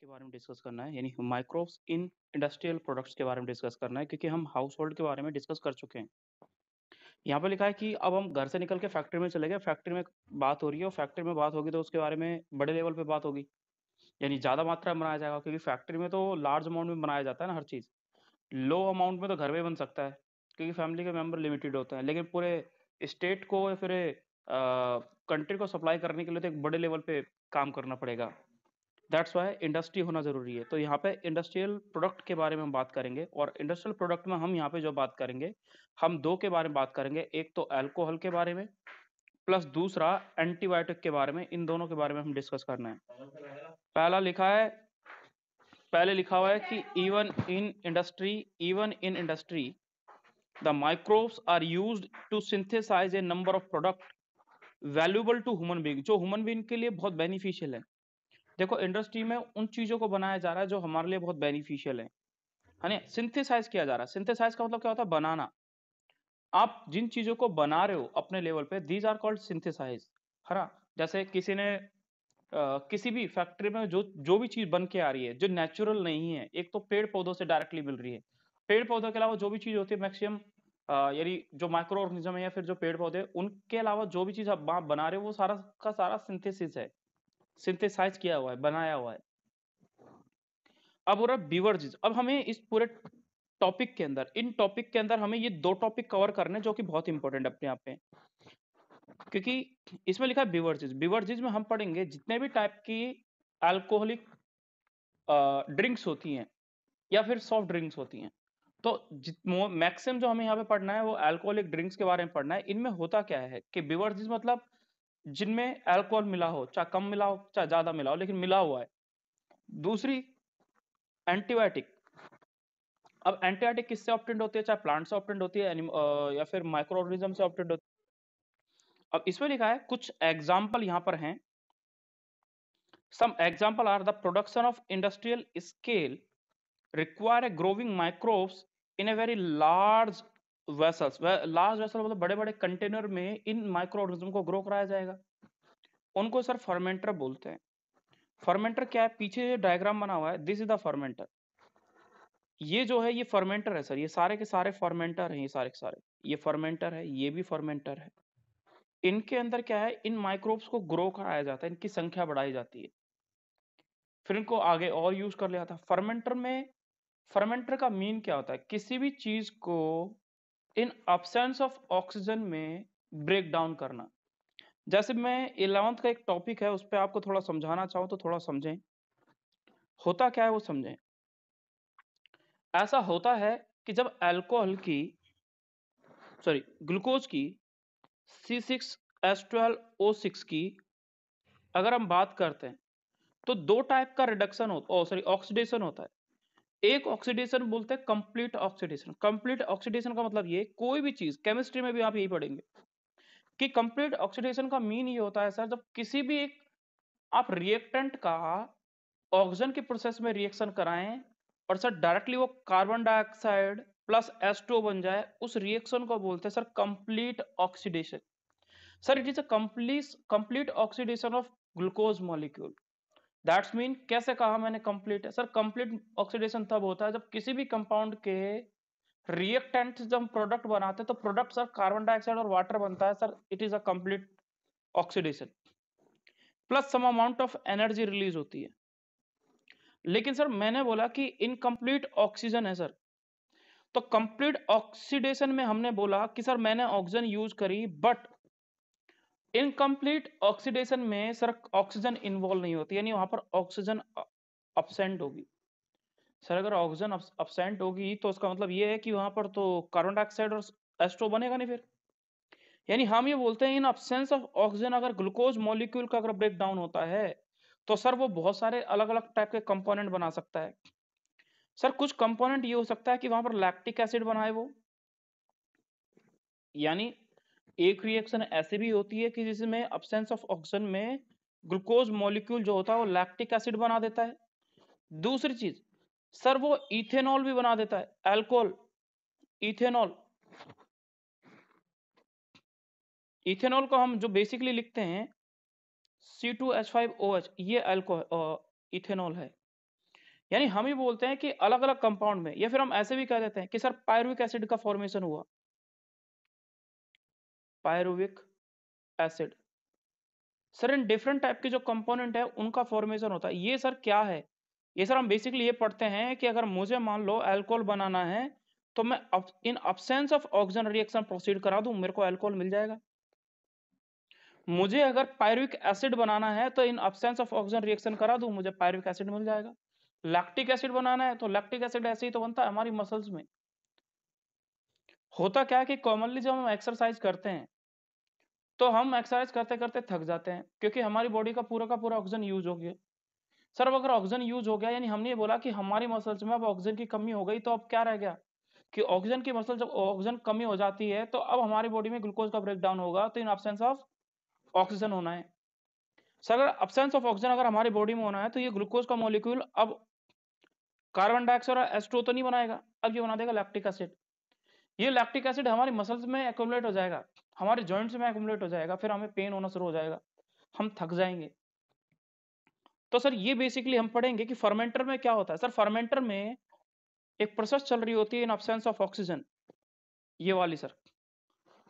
के बारे में डिस्कस करना है, यानी माइक्रोब्स इन इंडस्ट्रियल प्रोडक्ट्स के बारे में डिस्कस करना है, क्योंकि हम हाउस होल्ड के बारे में डिस्कस कर चुके हैं। यहाँ पे लिखा है कि अब हम घर से निकल के फैक्ट्री में चले गए, फैक्ट्री में बात हो रही है और फैक्ट्री में बात होगी तो उसके बारे में बड़े लेवल पे बात होगी, यानी ज़्यादा मात्रा में बनाया जाएगा, क्योंकि फैक्ट्री में तो लार्ज अमाउंट में बनाया जाता है ना हर चीज़। लो अमाउंट में तो घर में बन सकता है, क्योंकि फैमिली के मेंबर लिमिटेड होते हैं, लेकिन पूरे स्टेट को या फिर कंट्री को सप्लाई करने के लिए तो एक बड़े लेवल पे काम करना पड़ेगा। दैट्स व्हाई इंडस्ट्री होना ज़रूरी है। तो यहाँ पे इंडस्ट्रियल प्रोडक्ट के बारे में हम बात करेंगे, और इंडस्ट्रियल प्रोडक्ट में हम यहाँ पे जो बात करेंगे, हम 2 के बारे में बात करेंगे। एक तो अल्कोहल के बारे में, प्लस दूसरा एंटीबायोटिक के बारे में। इन दोनों के बारे में हम डिस्कस करना है। पहला लिखा है पहले लिखा हुआ है कि even in industry the microbes are used to synthesize a number of product valuable to human being, जो ह्यूमन बीइंग के लिए बहुत बेनिफिशियल है। देखो, इंडस्ट्री में उन चीजों को बनाया जा रहा है जो हमारे लिए बहुत बेनिफिशियल है ना। सिंथेसाइज किया जा रहा है। सिंथेसाइज का मतलब क्या होता है? बनाना। आप जिन चीजों को बना रहे हो अपने लेवल पे, दीज आर कॉल्ड सिंथेसाइज, है ना। जैसे किसी ने किसी भी फैक्ट्री में जो जो भी चीज बन के आ रही है जो नेचुरल नहीं है, एक तो पेड़ पौधों से डायरेक्टली मिल रही है। पेड़ पौधों के अलावा जो भी चीज होती है मैक्सिमम, यानी जो माइक्रो ऑर्गेनिज्म है या फिर जो पेड़ पौधे, उनके अलावा जो भी चीज आप बना रहे हो वो सारा का सारा सिंथेसिस है, सिंथेसाइज किया हुआ है, बनाया हुआ है। अब हो रहा है बीवर्जेस। अब हमें इस पूरे टॉपिक के अंदर, इन टॉपिक के अंदर हमें ये 2 टॉपिक कवर करने हैं जो कि बहुत इंपॉर्टेंट है अपने आप में, क्योंकि इसमें लिखा है बीवर्जेस। बीवर्जेस में हम पढ़ेंगे जितने भी टाइप की अल्कोहलिक ड्रिंक्स होती हैं या फिर सॉफ्ट ड्रिंक्स होती हैं। तो मैक्सिमम जो हमें यहाँ पे पढ़ना है वो अल्कोहलिक ड्रिंक्स के बारे में पढ़ना है। इनमें होता क्या है कि बीवर्जेस मतलब जिनमें अल्कोहल मिला हो, चाहे कम मिला हो चाहे ज्यादा मिला हो, लेकिन मिला हुआ है। दूसरी, एंटीबायोटिक। अब एंटीबायोटिक किससे ऑब्टेन्ड होती है? चाहे प्लांट से ऑब्टेन्ड होती है, या फिर माइक्रो ऑर्गेनिज्म से ऑब्टेन्ड होती है। अब इसमें लिखा है कुछ एग्जाम्पल यहाँ पर हैं। Some example are the production of industrial scale require a growing microbes in a very large vessels। Large vessel मतलब बड़े बड़े कंटेनर में इन माइक्रो ऑर्गेनिज्म को ग्रो कराया जाएगा। उनको सर फर्मेंटर बोलते हैं। फर्मेंटर क्या है? पीछे जो डायग्राम बना हुआ है, दिस इज द फर्मेंटर। ये जो है ये फर्मेंटर है सर, ये सारे के सारे फर्मेंटर हैं, ये सारे के सारे। ये फर्मेंटर है, ये भी फर्मेंटर है। इनके अंदर क्या है? इन माइक्रोब्स को ग्रो कराया जाता है, इनकी संख्या बढ़ाई जाती है, फिर इनको आगे और यूज कर लिया जाता है। फर्मेंटर का मीन क्या होता है? किसी भी चीज को इन अब्सेंस ऑफ ऑक्सीजन में ब्रेक डाउन करना। जैसे मैं 11th का एक टॉपिक है उस पर आपको थोड़ा समझाना चाहूँ तो थोड़ा समझें। होता क्या है वो समझें। ऐसा होता है कि जब अल्कोहल की, सॉरी, ग्लूकोज की C6H12O6 की अगर हम बात करते हैं तो 2 टाइप का रिडक्शन ऑक्सीडेशन होता है। एक ऑक्सीडेशन बोलते हैं कंप्लीट ऑक्सीडेशन। कंप्लीट ऑक्सीडेशन का मतलब ये, कोई भी चीज, केमिस्ट्री में भी आप यही पढ़ेंगे कि कंप्लीट ऑक्सीडेशन का मीन ये होता है सर, जब किसी भी एक आप रिएक्टेंट का ऑक्सीजन के प्रोसेस में रिएक्शन कराएं और सर डायरेक्टली वो कार्बन डाइऑक्साइड प्लस H2O बन जाए, उस रिएक्शन को बोलते हैं sir complete oxidation. Sir it is a complete oxidation of glucose molecule. That's mean, कैसे कहा मैंने कंप्लीट है? सर कंप्लीट ऑक्सीडेशन तब होता है जब किसी भी कंपाउंड के रिएक्टेंट जब हम प्रोडक्ट बनाते हैं तो प्रोडक्ट सर कार्बन डाइऑक्साइड और वाटर बनता है sir, it is a complete oxidation. Plus some amount of energy release होती है। लेकिन सर मैंने बोला कि इनकम्प्लीट ऑक्सीजन है सर, तो कंप्लीट ऑक्सीडेशन में हमने बोला कि सर मैंने ऑक्सीजन यूज करी, बट इनकम्प्लीट ऑक्सीडेशन में सर ऑक्सीजन इन्वॉल्व नहीं होती, यानी वहां पर ऑक्सीजन अब्सेंट होगी। सर अगर ऑक्सीजन अब्सेंट होगी तो उसका मतलब ये है कि वहां पर तो कार्बन डाइऑक्साइड और H2O बनेगा नहीं फिर। यानी हम ये बोलते हैं इन अब्सेंस ऑफ ऑक्सीजन अगर ग्लूकोज मॉलिक्यूल का अगर ब्रेक डाउन होता है तो सर वो बहुत सारे अलग अलग टाइप के कंपोनेंट बना सकता है। सर कुछ कंपोनेंट ये हो सकता है कि वहां पर लैक्टिक एसिड बनाए वो, यानी एक रिएक्शन ऐसी भी होती है कि जिसमें अब्सेंस ऑफ ऑक्सीजन में ग्लूकोज मॉलिक्यूल जो होता है वो लैक्टिक एसिड बना देता है। दूसरी चीज सर वो इथेनॉल भी बना देता है, अल्कोहल, इथेनॉल। इथेनॉल को हम जो बेसिकली लिखते हैं C2H5OH, ये अल्कोहल इथेनॉल है। यानी हम ही बोलते हैं कि अलग अलग कंपाउंड में, या फिर हम ऐसे भी कह देते हैं कि सर पायरुविक एसिड का फॉर्मेशन हुआ, pyruvic acid. Sir in different type के जो कंपोनेंट है उनका फॉर्मेशन होता है। ये सर क्या है? ये सर हम बेसिकली ये पढ़ते हैं कि अगर मुझे मान लो अल्कोहल बनाना है, तो मैं इन absence of oxygen reaction proceed करा दूं, मेरे को अल्कोहल मिल जाएगा। मुझे अगर पायरुविक एसिड बनाना है तो इन अब्सेंस ऑफ ऑक्सीजन रिएक्शन करा दूं, मुझे पायरुविक एसिड मिल जाएगा। लैक्टिक एसिड बनाना है तो लैक्टिक एसिड ऐसे ही तो बनता है हमारी मसल्स में। होता क्या है कि कॉमनली जब हम एक्सरसाइज करते हैं तो हम एक्सरसाइज करते करते थक जाते हैं, क्योंकि हमारी बॉडी का पूरा ऑक्सीजन यूज हो गया। सर अब अगर ऑक्सीजन यूज हो गया, यानी हमने ये बोला कि हमारी मसल्स में अब ऑक्सीजन की कमी हो गई, तो अब क्या रह गया कि ऑक्सीजन की मसल, जब ऑक्सीजन कमी हो जाती है तो अब हमारी बॉडी में ग्लूकोज का ब्रेक डाउन होगा, तो इन एब्सेंस ऑफ ऑक्सीजन होना है। सर अगर एब्सेंस ऑफ ऑक्सीजन अगर हमारी बॉडी में होना है, तो ये ग्लूकोज का मॉलिक्यूल अब कार्बन डाइऑक्साइड और H2O तो नहीं बनाएगा, अब ये बना देगा लैक्टिक एसिड। ये लैक्टिक एसिड हमारी मसल्स में एक्यूमुलेट हो जाएगा, हमारे जॉइंट्स में एक्यूमुलेट हो जाएगा, फिर हमें पेन होना शुरू हो जाएगा, हम थक जाएंगे। तो सर ये बेसिकली हम पढ़ेंगे कि फर्मेंटर में क्या होता है। सर फर्मेंटर में एक प्रोसेस चल रही होती है इन अब्सेंस ऑफ ऑक्सीजन, ये वाली सर।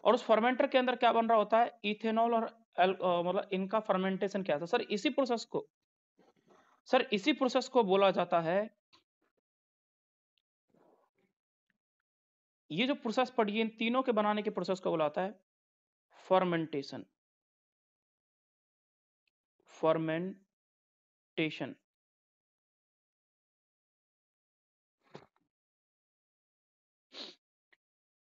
और उस फर्मेंटर के अंदर क्या बन रहा होता है, इथेनॉल और मतलब इनका फर्मेंटेशन क्या था सर, इसी प्रोसेस को बोला जाता है, ये जो प्रोसेस पड़ी है इन तीनों के बनाने के प्रोसेस को बुलाता है फर्मेंटेशन। फर्मेंटेशन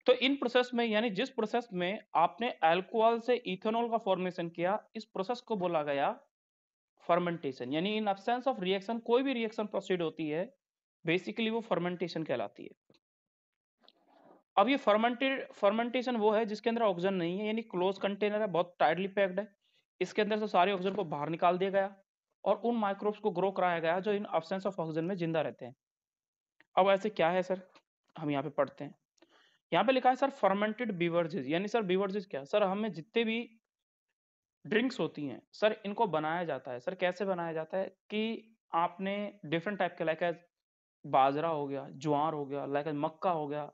तो इन प्रोसेस में, यानी जिस प्रोसेस में आपने अल्कोहल से इथेनॉल का फॉर्मेशन किया, इस प्रोसेस को बोला गया फर्मेंटेशन। यानी इन एब्सेंस ऑफ रिएक्शन कोई भी रिएक्शन प्रोसीड होती है, बेसिकली वो फर्मेंटेशन कहलाती है। अब ये फर्मेंटेशन वो है जिसके अंदर ऑक्सीजन नहीं है, यानी क्लोज कंटेनर है, बहुत टाइटली पैक्ड है, इसके अंदर से सारे ऑक्सीजन को बाहर निकाल दिया गया और उन माइक्रोब्स को ग्रो कराया गया जो इन एब्सेंस ऑफ ऑक्सीजन में जिंदा रहते हैं। अब ऐसे क्या है सर, हम यहाँ पे पढ़ते हैं। यहाँ पे लिखा है सर फर्मेंटेड बीवरेजेस, यानी सर बीवरेजेस क्या, सर हमें जितने भी ड्रिंक्स होती हैं सर, इनको बनाया जाता है। सर कैसे बनाया जाता है कि आपने डिफरेंट टाइप के, लाइक बाजरा हो गया, ज्वार हो गया, लाइक मक्का हो गया,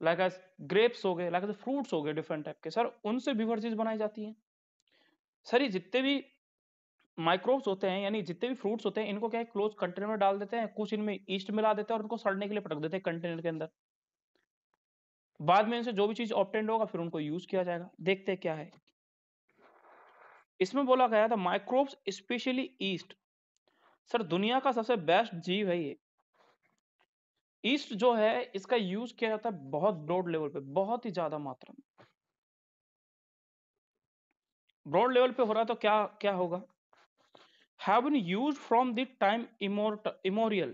लाइक एज ग्रेप्स हो गए, लाइक एज फ्रूट्स हो गए डिफरेंट टाइप के, सर उनसे बीवरेजेस बनाई जाती हैं। सर ये जितने भी माइक्रोब्स होते हैं, यानी जितने भी फ्रूट्स होते हैं, इनको क्या है क्लोज कंटेनर में डाल देते हैं, कुछ इनमें ईस्ट मिला देते हैं और उनको सड़ने के लिए पटक देते हैं कंटेनर के अंदर। बाद में इनसे जो भी चीज ऑब्टेंड होगा फिर उनको यूज किया जाएगा। देखते हैं क्या है इसमें बोला गया था, माइक्रोब्स स्पेशली ईस्ट। सर दुनिया का सबसे बेस्ट जीव है ये ईस्ट जो है, इसका यूज किया जाता है बहुत ब्रॉड लेवल पे, बहुत ही ज्यादा मात्रा में ब्रॉड लेवल पे हो रहा है। तो क्या क्या होगा, have been used from the time immemorial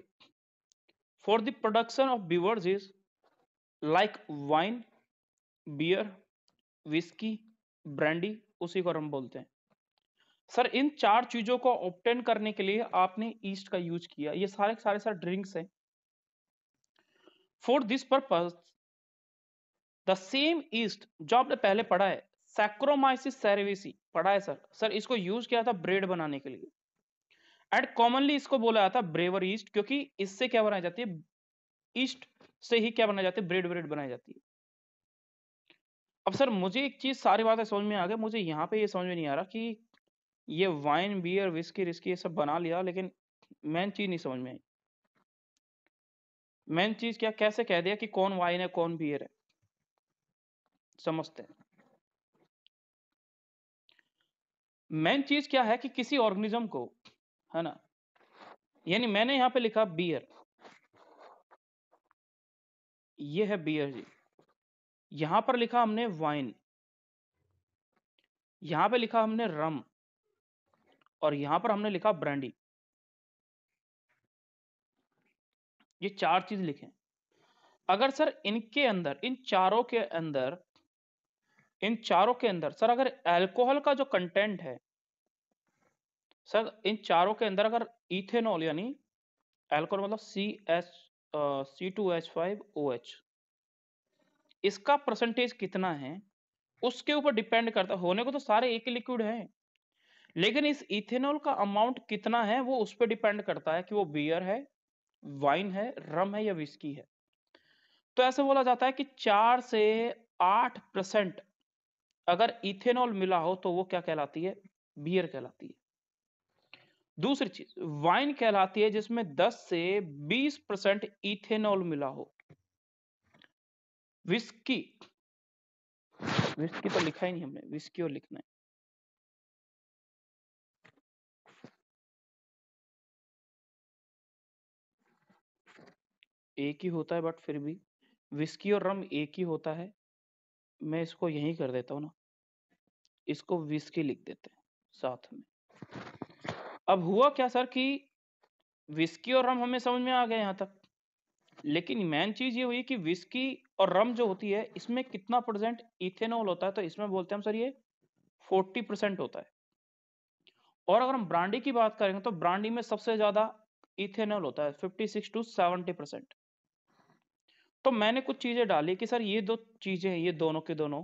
for the production of beverages like wine, beer, whiskey, brandy, उसी को हम बोलते हैं। सर इन चार चीजों को ऑब्टेन करने के लिए आपने ईस्ट का यूज किया। ये सारे सारे सर ड्रिंक्स हैं। For this purpose the same east जो आपने पहले पढ़ा है, सैक्रोमाइसिस सेरेविसी पढ़ा है सर, सर इसको यूज किया था ब्रेड बनाने के लिए। एंड कॉमनली इसको बोला जाता है ब्रेवर ईस्ट, क्योंकि इससे क्या बनाई जाती है, ईस्ट से ही क्या बनाई जाती है, ब्रेड ब्रेड बनाई जाती है। अब सर मुझे एक चीज, सारी बातें समझ में आ गई, मुझे यहाँ पे ये समझ में नहीं आ रहा कि ये वाइन, बियर, विस्की, रिस्की ये सब बना लिया, लेकिन मेन चीज नहीं समझ में आई। मेन चीज क्या, कैसे कह दिया कि कौन वाइन है कौन बियर है, समझते हैं। मेन चीज क्या है कि किसी ऑर्गेनिज्म को, है ना, यानी मैंने यहाँ पे लिखा बियर, ये है बियर जी। यहां पर लिखा हमने वाइन, यहां पे लिखा हमने रम, और यहां पर हमने लिखा ब्रांडी। ये चार चीज लिखे। अगर सर इनके अंदर, इन चारों के अंदर सर अगर अल्कोहल का जो कंटेंट है, सर इन चारों के अंदर अगर इथेनॉल, यानी अल्कोहल मतलब C2H5OH, इसका परसेंटेज कितना है उसके ऊपर डिपेंड करता है। होने को तो सारे एक ही लिक्विड हैं, लेकिन इस इथेनॉल का अमाउंट कितना है वो उस पर डिपेंड करता है कि वो बियर है वाइन है, रम है या विस्की है। तो ऐसे बोला जाता है कि 4 से 8% अगर इथेनॉल मिला हो तो वो क्या कहलाती है, बियर कहलाती है। दूसरी चीज वाइन कहलाती है जिसमें 10 से 20% इथेनॉल मिला हो। विस्की, विस्की तो लिखा ही नहीं हमने, विस्की और लिखना है। एक ही होता है बट फिर भी विस्की और रम एक ही होता है। मैं इसको यही कर देता हूँ ना, इसको विस्की लिख देते हैं साथ में। अब हुआ क्या सर कि विस्की और रम हमें समझ में आ गया यहाँ तक, लेकिन मेन चीज ये हुई कि विस्की और रम जो होती है इसमें कितना परसेंट इथेनॉल होता है, तो इसमें बोलते हैं हम सर ये 40% होता है। और अगर हम ब्रांडी की बात करेंगे तो ब्रांडी में सबसे ज्यादा इथेनॉल होता है 56 to 70%। तो मैंने कुछ चीजें डाली कि सर ये दो चीजें हैं, ये दोनों के दोनों,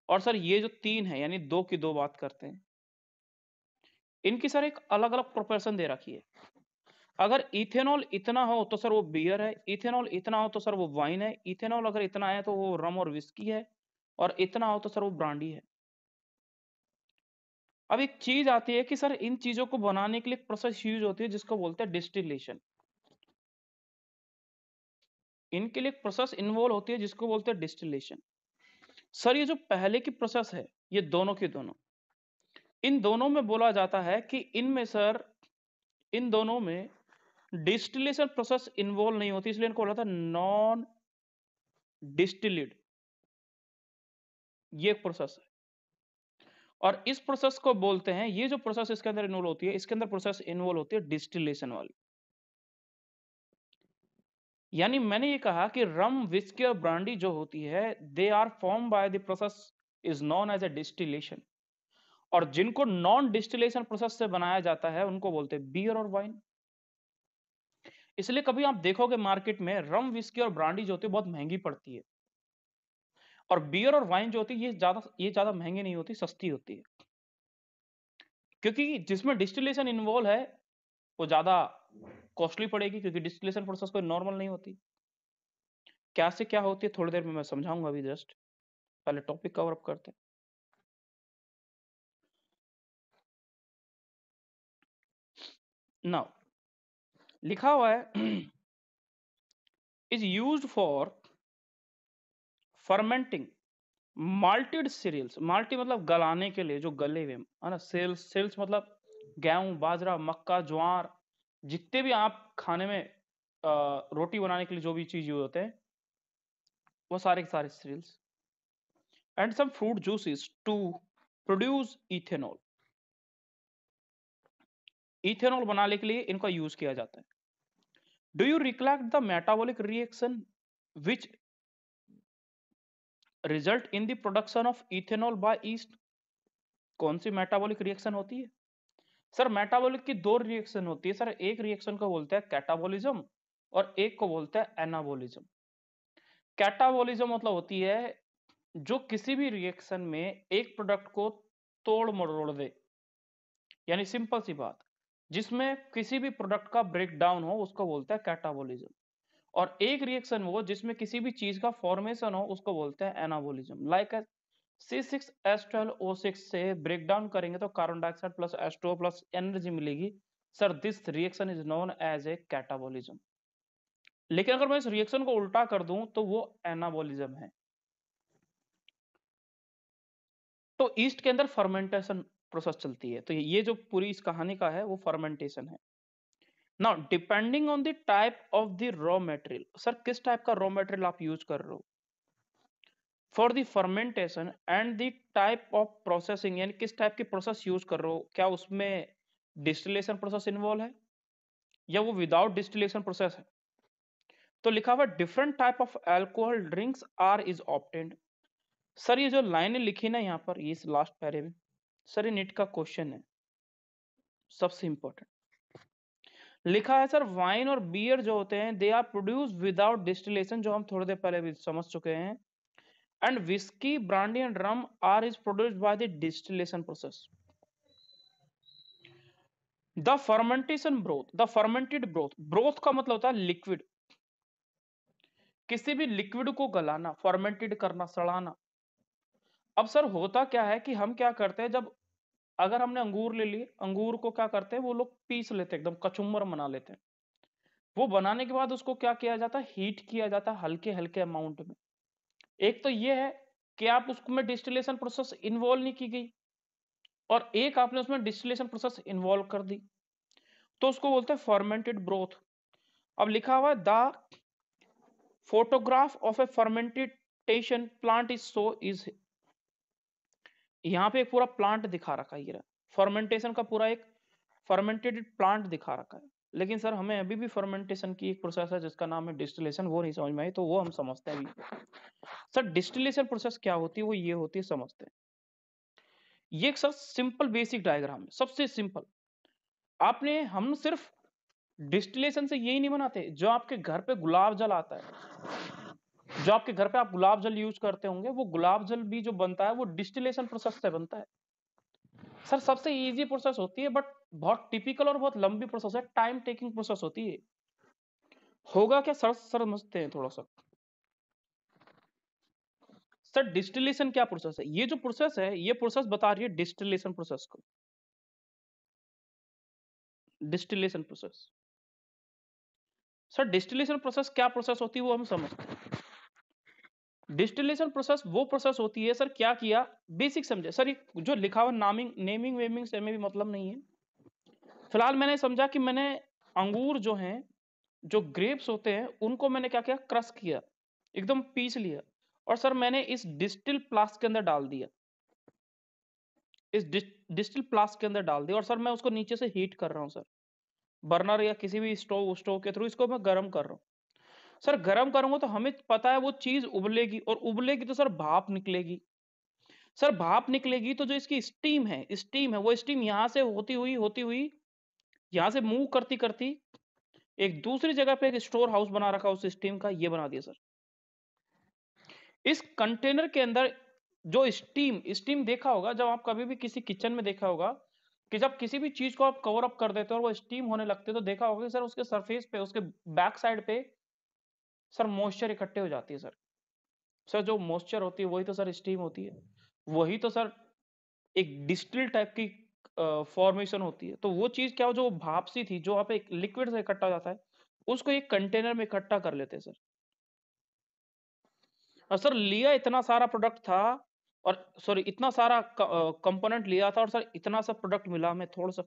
और सर ये जो तीन है यानी दो की दो बात करते हैं, इनकी सर एक अलग अलग प्रोपोर्शन दे रखी है। अगर इथेनॉल इतना हो तो सर वो बियर है, इथेनॉल इतना हो तो सर वो वाइन है, इथेनॉल अगर इतना है तो वो रम और विस्की है, और इतना हो तो सर वो ब्रांडी है। अब एक चीज आती है कि सर इन चीजों को बनाने के लिए एक प्रोसेस यूज होती है जिसको बोलते हैं डिस्टिलेशन। इनके लिए एक प्रोसेस इन्वॉल्व होती है जिसको बोलते हैं डिस्टिलेशन। सर ये जो पहले की प्रोसेस है ये दोनों की दोनों, इन दोनों में बोला जाता है कि इनमें सर इन दोनों में डिस्टिलेशन प्रोसेस इन्वॉल्व नहीं होती, इसलिए इनको बोला था नॉन डिस्टिल्ड। ये एक प्रोसेस है और इस प्रोसेस को बोलते हैं, ये जो प्रोसेस इसके अंदर इन्वॉल्व होती है, इसके अंदर प्रोसेस इन्वॉल्व होती है डिस्टिलेशन वाली। यानी मैंने ये कहा कि रम, विस्की और ब्रांडी जो होती है they are form by the process is known as a distillation, और जिनको नॉन डिस्टिलेशन प्रोसेस से बनाया जाता है उनको बोलते हैं बियर और वाइन। इसलिए कभी आप देखोगे मार्केट में रम, विस्की और ब्रांडी जो होती है बहुत महंगी पड़ती है, और बियर और वाइन जो होती है ये ज्यादा महंगी नहीं होती, सस्ती होती है, क्योंकि जिसमें डिस्टिलेशन इन्वॉल्व है वो ज्यादा कॉस्टली पड़ेगी, क्योंकि डिस्टिलेशन प्रोसेस कोई नॉर्मल नहीं होती। क्या से क्या होती है थोड़ी देर में मैं समझाऊंगा, अभी जस्ट पहले टॉपिक कवर अप करते हैं। नाउ लिखा हुआ है is used for fermenting malted cereals. Malty मतलब गलाने के लिए, जो गले हुए है ना। सेल्स, सेल्स मतलब गेहूं, बाजरा, मक्का, ज्वार, जितने भी आप खाने में रोटी बनाने के लिए जो भी चीज यूज होते हैं वो सारे के सारे cereals. And some fruit juices to produce ethanol. Ethanol बनाने के लिए इनका यूज किया जाता है। Do you recollect the metabolic reaction which result in the production of ethanol by yeast? कौन सी मेटाबॉलिक रिएक्शन होती है सर? मेटाबॉलिक की दो रिएक्शन होती है सर। एक रिएक्शन को बोलते हैं कैटाबॉलिज्म और एक को बोलते हैं एनाबॉलिज्म। कैटाबॉलिज्म मतलब होती है जो किसी भी रिएक्शन में एक प्रोडक्ट को तोड़ मरोड़ दे, यानी सिंपल सी बात, जिसमें किसी भी प्रोडक्ट का ब्रेक डाउन हो उसको बोलते हैं कैटाबॉलिज्म। और एक रिएक्शन वो जिसमें किसी भी चीज का फॉर्मेशन हो उसको बोलते हैं एनाबॉलिज्म। लाइक C6H12O6 से ब्रेक डाउन करेंगे तो carbon dioxide plus H2O plus energy मिलेगी। Sir this reaction is known as a catabolism. लेकिन अगर मैं इस रिएक्शन को उल्टा कर दूं तो वो एनाबॉलिज्म है। तो ईस्ट के अंदर फर्मेंटेशन प्रोसेस चलती है। तो ये जो पूरी इस कहानी का है वो फर्मेंटेशन है। Now depending on the type of the raw material, sir किस टाइप का रॉ मटेरियल आप यूज कर रहे हो for the fermentation and the type of processing, यानी किस टाइप की प्रोसेस यूज कर रहे हो, क्या उसमें डिस्टिलेशन प्रोसेस इन्वॉल्व है या वो विदाउट डिस्टिलेशन प्रोसेस है। तो लिखा हुआ different type of alcohol drinks are is obtained. Sir ये जो लाइनें लिखी ना यहाँ पर, ये लास्ट पैरे में, सर ये नीट का क्वेश्चन है, सबसे इंपॉर्टेंट लिखा है सर। वाइन और बियर जो होते हैं they are produce without distillation, जो हम थोड़ी देर पहले भी समझ चुके हैं। And whisky, brandy and rum are is produced by the distillation process. The fermentation broth, the fermented broth, broth का मतलब होता है लिक्विड, किसी भी लिक्विड को गलाना, फर्मेंटेड करना, सड़ाना। अब सर होता क्या है कि हम क्या करते हैं, जब अगर हमने अंगूर ले लिए, अंगूर को क्या करते हैं वो लोग पीस लेते हैं, एकदम कचुम्बर बना लेते हैं। वो बनाने के बाद उसको क्या किया जाता है, हीट किया जाता है हल्के हल्के अमाउंट में। एक तो ये है कि आप उसमें डिस्टिलेशन प्रोसेस इन्वॉल्व नहीं की गई, और एक आपने उसमें डिस्टिलेशन प्रोसेस इन्वॉल्व कर दी, तो उसको बोलते हैं फर्मेंटेड ब्रोथ। अब लिखा हुआ है the photograph of A fermentation plant is so is, यहाँ पे एक पूरा प्लांट दिखा रखा है, ये फर्मेंटेशन का पूरा एक फर्मेंटेड प्लांट दिखा रखा है। लेकिन सर हमें अभी भी फर्मेंटेशन की एक प्रोसेस है जिसका नाम है डिस्टिलेशन, वो नहीं समझ में आई, तो वो हम समझते हैं अभी। सर डिस्टिलेशन प्रोसेस क्या होती है, वो ये होती है, समझते हैं। ये एक सर सिंपल बेसिक डायग्राम है, सबसे सिंपल। आपने हम सिर्फ डिस्टिलेशन से यही नहीं बनाते, जो आपके घर पे गुलाब जल आता है, जो आपके घर पे आप गुलाब जल यूज करते होंगे, वो गुलाब जल भी जो बनता है वो डिस्टिलेशन प्रोसेस से बनता है। सर सबसे इजी प्रोसेस होती है, बट बहुत टिपिकल और बहुत लंबी प्रोसेस है, टाइम टेकिंग प्रोसेस होती है। होगा क्या सर, समझते हैं थोड़ा सा। सर डिस्टिलेशन क्या प्रोसेस है, ये जो प्रोसेस है ये प्रोसेस बता रही है डिस्टिलेशन प्रोसेस को, distillation process. Sir distillation process क्या प्रोसेस होती है वो हम समझते हैं। डिस्टिलेशन प्रोसेस वो प्रोसेस होती है, सर क्या किया, बेसिक समझे सर, ये जो लिखा हुआ नामिंग नेमिंग वेमिंग से हमें भी मतलब नहीं है। फिलहाल मैंने समझा कि मैंने अंगूर जो हैं, जो ग्रेप्स होते हैं, उनको मैंने क्या किया, क्रश किया, एकदम पीस लिया, और सर मैंने इस डिस्टिल फ्लास्क के अंदर डाल दिया, इस डिस्टिल फ्लास्क के अंदर डाल दिया, और सर मैं उसको नीचे से हीट कर रहा हूँ सर, बर्नर या किसी भी स्टोव स्टोव के थ्रू इसको मैं गर्म कर रहा हूँ। सर गर्म करूंगा तो हमें पता है वो चीज उबलेगी, और उबलेगी तो सर भाप निकलेगी। सर भाप निकलेगी तो जो इसकी स्टीम है वो स्टीम यहां से होती हुई यहां से मूव करती करती एक दूसरी जगह पे एक स्टोर हाउस बना रखा उस स्टीम का, ये बना दिया सर। इस कंटेनर के अंदर जो स्टीम स्टीम देखा होगा, जब आप कभी भी किसी किचन में देखा होगा कि जब किसी भी चीज को आप कवर अप कर देते हो और वो स्टीम होने लगते हैं, तो देखा होगा कि सर उसके सरफेस पे, उसके बैक साइड पे सर मॉइस्चर इकट्ठे हो जाती है सर। सर जो मॉइस्चर होती है वही तो सर स्टीम होती है, वही तो सर एक डिस्टिल टाइप की फॉर्मेशन होती है। तो वो चीज क्या हो, जो भाप सी थी, जो वहां पे एक लिक्विड से इकट्ठा हो जाता है, उसको एक कंटेनर में इकट्ठा कर लेते हैं सर। और सर लिया इतना सारा प्रोडक्ट था, और सॉरी इतना सारा कंपोनेंट लिया था, और सर इतना सा प्रोडक्ट मिला हमें थोड़ा सा।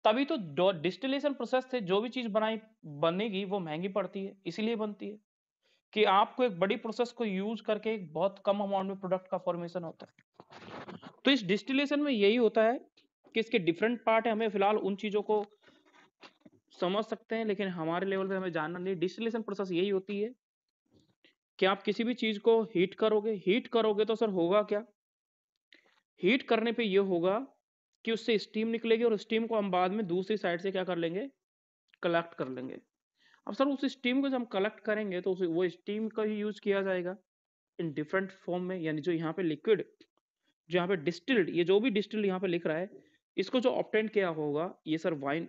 तभी तो डिस्टिलेशन प्रोसेस से जो भी चीज बनाई बनेगी वो महंगी पड़ती है, इसीलिए बनती है कि आपको एक बड़ी प्रोसेस को यूज करके एक बहुत कम अमाउंट में प्रोडक्ट का फॉर्मेशन होता है। तो इस डिस्टिलेशन में यही होता है कि इसके डिफरेंट पार्ट है, हमें फिलहाल उन चीजों को समझ सकते हैं, लेकिन हमारे लेवल पे हमें जानना नहीं। डिस्टिलेशन प्रोसेस यही होती है कि आप किसी भी चीज को हीट करोगे तो सर होगा क्या, हीट करने पे ये होगा कि उससे स्टीम निकलेगी, और स्टीम को हम बाद में दूसरी साइड से क्या कर लेंगे, कलेक्ट कर लेंगे। अब सर उस स्टीम को जब हम कलेक्ट करेंगे तो वो स्टीम का ही यूज किया जाएगा इन डिफरेंट फॉर्म में, यानी जो यहाँ पे लिक्विड, जो यहाँ पे डिस्टिल्ड, ये जो भी डिस्टिल्ड यहाँ पे लिख रहा है, इसको जो ऑब्टेन किया होगा, ये सर वाइन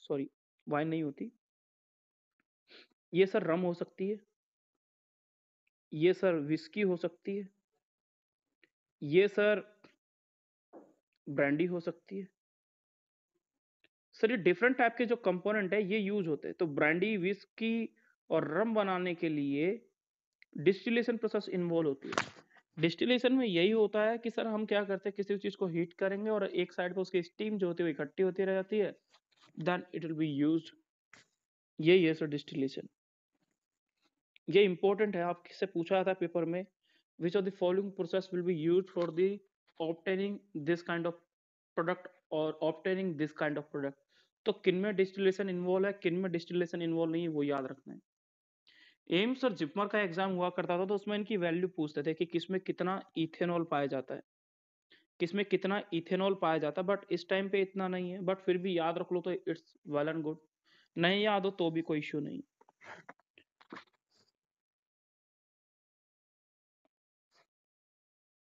सॉरी वाइन नहीं होती, ये सर रम हो सकती है, ये सर विस्की हो सकती है, ये सर ब्रांडी हो सकती है। सर ये डिफरेंट टाइप के जो कंपोनेंट है ये यूज होते हैं। तो ब्रांडी, विस्की और रम बनाने के लिए डिस्टिलेशन प्रोसेस इन्वॉल्व होती है। डिस्टिलेशन में यही होता है कि सर हम क्या करते हैं, किसी चीज को हीट करेंगे और एक साइड पे उसकी स्टीम जो होती है वो इकट्ठी होती रह जाती है, then it will be used. यही है सर डिस्टिलेशन। ये इंपॉर्टेंट है, आपसे पूछा जाता है पेपर में, which of the following process will be used for the obtaining this kind of product और obtaining this kind of product. तो किन में डिस्टिलेशन इन्वॉल्व है, किन में डिस्टिलेशन इन्वॉल्व नहीं है, वो याद रखना है। एम्स और जिपमर का एग्जाम हुआ करता था, तो उसमें इनकी वैल्यू पूछते थे कि किसमें कितना इथेनॉल पाया जाता है, किसमें कितना इथेनॉल पाया जाता है, बट इस टाइम पे इतना नहीं है, बट फिर भी याद रख लो तो इट्स वेल एंड गुड, नहीं याद हो तो भी कोई इश्यू नहीं।